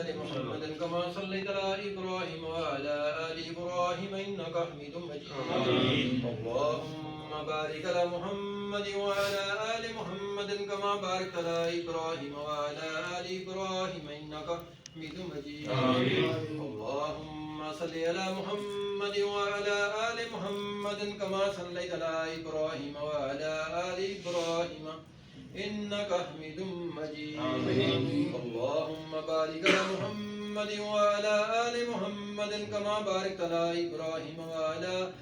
آل محمد كما صليت على إبراهيم وعلى آل إبراهيم إنك حميد مجيد اللهم بارك على محمد وعلى آل محمد كما باركت على إبراهيم وعلى آل إبراهيم إنك حميد مجيد اللهم صل على محمد وعلى آل محمد كما صليت على إبراهيم وعلى آل إبراهيم إنك حميد مجيد اللهم بارك على محمد وعلى آل محمد كما باركت على إبراهيم وعلى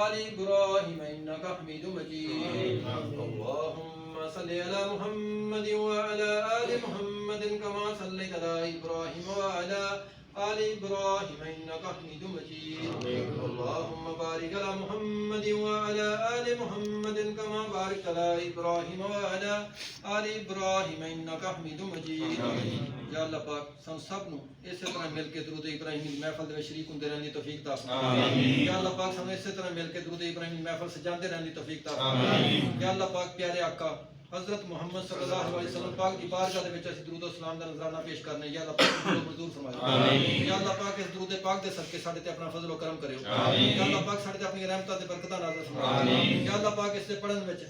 آل إبراهيم إنك حميد مجيد اللهم صل على محمد وعلى آل محمد كما صليت على إبراهيم وعلى آل إبراهيم إنك حميد مجيد اللهم بارك على محمد وعلى آل محمد كما باركت على إبراهيم وعلى آل إبراهيم إنك حميد مجيد یا اللہ پاک سن سب نو اسی طرح مل کے درود ابراہیم کی محفل میں شریک ہوندے رہن دی توفیق عطا فرما یا اللہ پاک سن اسی طرح مل کے درود ابراہیم کی محفل سجاندے رہن دی توفیق عطا فرما یا اللہ پاک پیارے آقا حضرت محمد صلی اللہ علیہ وسلم پاک دی بارگاہ دے وچ اسی درود و سلام دا نذرانہ پیش کرنے یا اللہ پاک کو منظور فرمائے یا اللہ پاک اس درود پاک دے صدقے ساڈے تے اپنا فضل و کرم کریو یا اللہ پاک ساڈے تے اپنی رحمتاں تے برکتاں نازل فرمائے یا اللہ پاک اس تے پڑھن وچ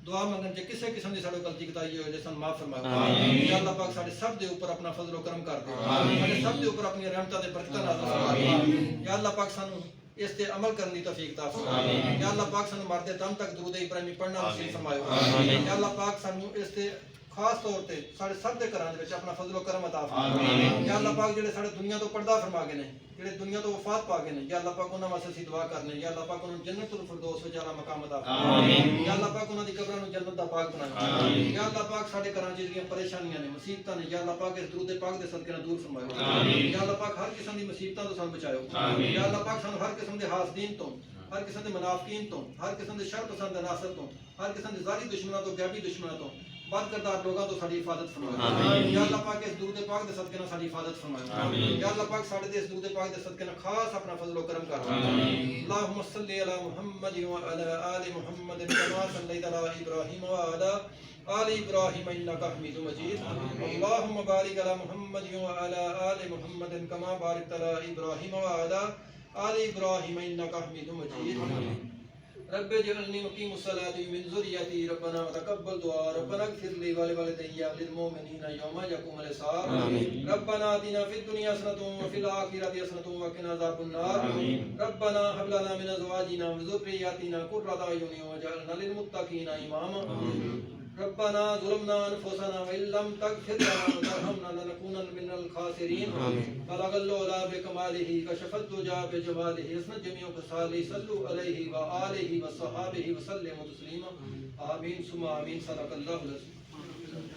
دعا منگن جے کسے قسم دی ساڈے غلطی کتائی ہوئے جے سن معاف فرمائے یا اللہ پاک ساڈے سب دے اوپر اپنا فضل و کرم کر دے ساڈے سب دے اوپر اپنی رحمتاں تے برکتاں نازل فرمائے یا اللہ پاک سانو اس تے عمل کرنے کی توفیق عطا فرمائے یا اللہ پاک سانو مرتے دم تک درود ابراہیمی پڑھنا نصیب فرمائے یا اللہ پاک سانو اس تے خاص طور تے ساڈے سب دے گھراں دے وچ اپنا فضل و کرم عطا فرمائے یا اللہ پاک جڑے ساڈے دنیا تو پردہ فرما گئے نے جڑے دنیا تو وفات پا گئے نے یا اللہ پاک انہاں واسطے دعا کرنے یا اللہ پاک انہاں جنت الفردوس وچ اعلی مقام عطا فرمائے یا اللہ پاک انہاں دی قبراں نوں جنت دا پاک بنائے یا اللہ پاک ساڈے گھراں وچ جڑیاں پریشانیاں نے مصیبتاں نے یا اللہ پاک اس درود پاک دے صدقے نال دور فرمائے یا اللہ پاک ہر قسم دی مصیبتاں تو سانو بچایو یا اللہ پاک سانو ہر قسم دے حاسدین تو ہر قسم دے منافقین تو ہر قسم دے شر پسند عناصر تو ہر قسم دے ظاہری دشمناں تو غیبی دشمناں تو بد کردار لوگاں تو ساری حفاظت فرمائے یا اللہ پاک اس درود پاک دے صدقے نال ساری حفاظت فرمائے یا اللہ پاک ساڈے دے اس درود پاک دے صدقے نال خاص اپنا فضل و کرم کر اللهم صل علی محمد وعلى آل محمد كما صليت على ابراہیم وعلى آل ابراہیم انک حمید مجید اللهم بارک علی محمد وعلى آل محمد كما باركت على ابراہیم وعلى آل ابراہیم انک حمید مجید رب اجعلنی مقیم الصلاۃ من ذریتی ربنا وتقبل دعاء ربنا اغفر لي ولوالدي وللمؤمنین یوم یقوم الحساب ربنا آتنا فی الدنیا حسنۃ وفی الآخرۃ حسنۃ وقنا عذاب النار ربنا هب لنا من ازواجنا وذرياتنا قرۃ اعین واجعلنا للمتقین اماما ربنا ظلمنا انفسنا وان لم تغفر لنا وترحمنا لنكونن من الخاسرين بلغ العلا بكماله كشف الدجى بجماله حسن جميع خصاله صلوا عليه وآله وصحابه وسلموا تسليما آمين ثم آمين صدق الله العظيم